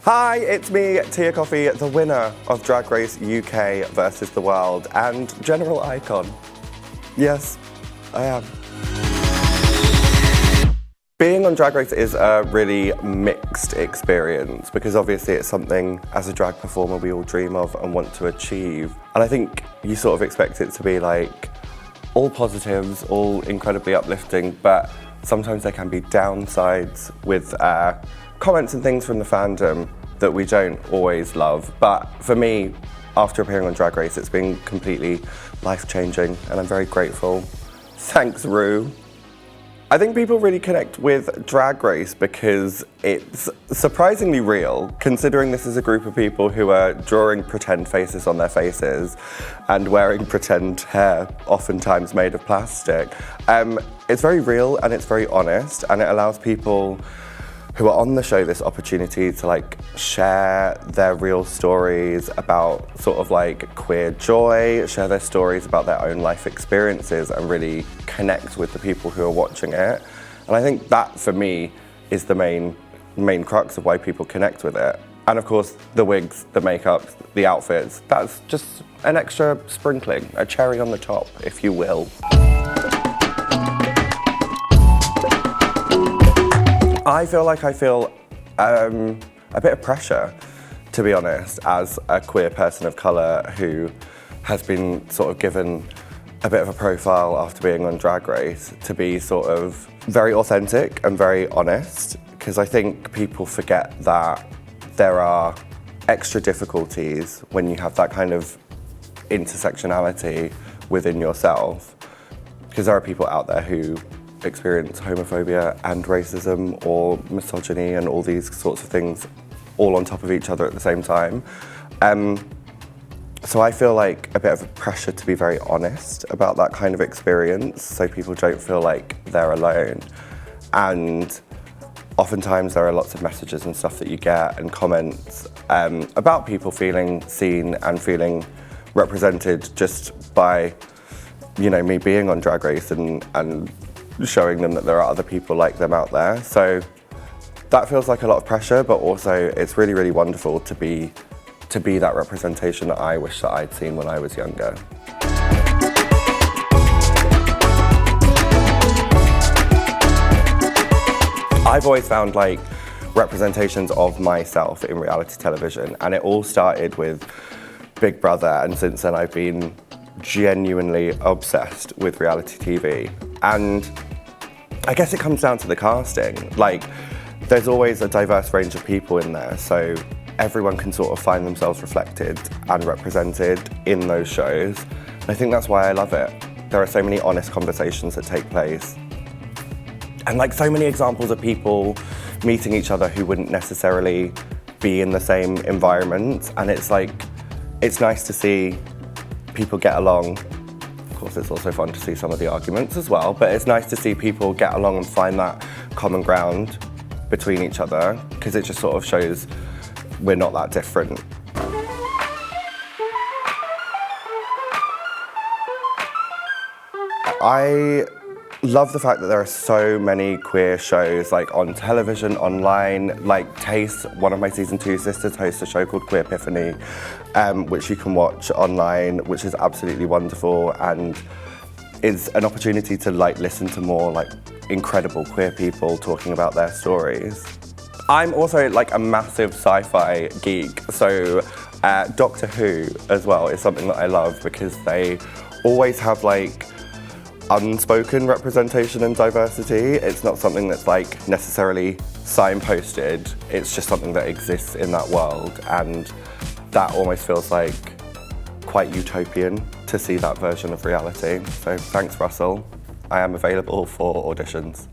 Hi, it's me, Tia Kofi, the winner of Drag Race UK versus the World and general icon. Yes, I am. Being on Drag Race is a really mixed experience because obviously it's something as a drag performer we all dream of and want to achieve. And I think you sort of expect it to be like all positives, all incredibly uplifting, but sometimes there can be downsides with comments and things from the fandom that we don't always love. But for me, after appearing on Drag Race, it's been completely life-changing and I'm very grateful. Thanks, Ru. I think people really connect with Drag Race because it's surprisingly real, considering this is a group of people who are drawing pretend faces on their faces and wearing pretend hair, oftentimes made of plastic. It's very real and it's very honest, and it allows people who are on the show this opportunity to like share their real stories about sort of like queer joy, share their stories about their own life experiences and really connect with the people who are watching it. And I think that for me is the main crux of why people connect with it. And of course the wigs, the makeup, the outfits, that's just an extra sprinkling, a cherry on the top, if you will. I feel a bit of pressure, to be honest, as a queer person of colour who has been sort of given a bit of a profile after being on Drag Race to be sort of very authentic and very honest, because I think people forget that there are extra difficulties when you have that kind of intersectionality within yourself, because there are people out there who experience homophobia and racism or misogyny and all these sorts of things all on top of each other at the same time. So I feel like a bit of a pressure to be very honest about that kind of experience so people don't feel like they're alone. And oftentimes there are lots of messages and stuff that you get and comments about people feeling seen and feeling represented just by, you know, me being on Drag Race and showing them that there are other people like them out there. So that feels like a lot of pressure, but also it's really, really wonderful to be that representation that I wish that I'd seen when I was younger. I've always found like representations of myself in reality television, and it all started with Big Brother, and since then I've been genuinely obsessed with reality TV. And I guess it comes down to the casting. Like, there's always a diverse range of people in there, so everyone can sort of find themselves reflected and represented in those shows. And I think that's why I love it. There are so many honest conversations that take place. And like so many examples of people meeting each other who wouldn't necessarily be in the same environment. And it's like, it's nice to see people get along. Of course, it's also fun to see some of the arguments as well, but it's nice to see people get along and find that common ground between each other, because it just sort of shows we're not that different. I love the fact that there are so many queer shows like on television, online, like Taste, one of my season 2 sisters hosts a show called Queer Epiphany, which you can watch online, which is absolutely wonderful and is an opportunity to like listen to more like incredible queer people talking about their stories. I'm also like a massive sci-fi geek, so Doctor Who as well is something that I love because they always have like unspoken representation and diversity. It's not something that's like necessarily signposted, it's just something that exists in that world, and that almost feels like quite utopian to see that version of reality. So thanks, Russell. I am available for auditions.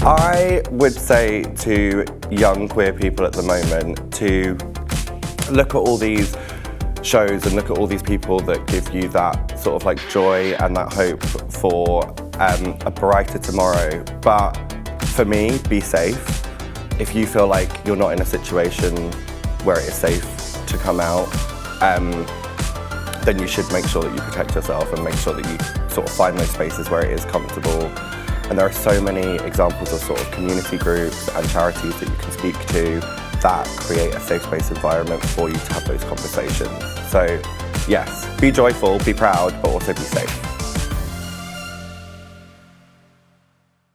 I would say to young queer people at the moment to look at all these shows and look at all these people that give you that sort of like joy and that hope for a brighter tomorrow. But for me, be safe. If you feel like you're not in a situation where it is safe to come out, then you should make sure that you protect yourself and make sure that you sort of find those spaces where it is comfortable And there are so many examples of sort of community groups and charities that you can speak to that create a safe space environment for you to have those conversations. So yes, be joyful, be proud, but also be safe.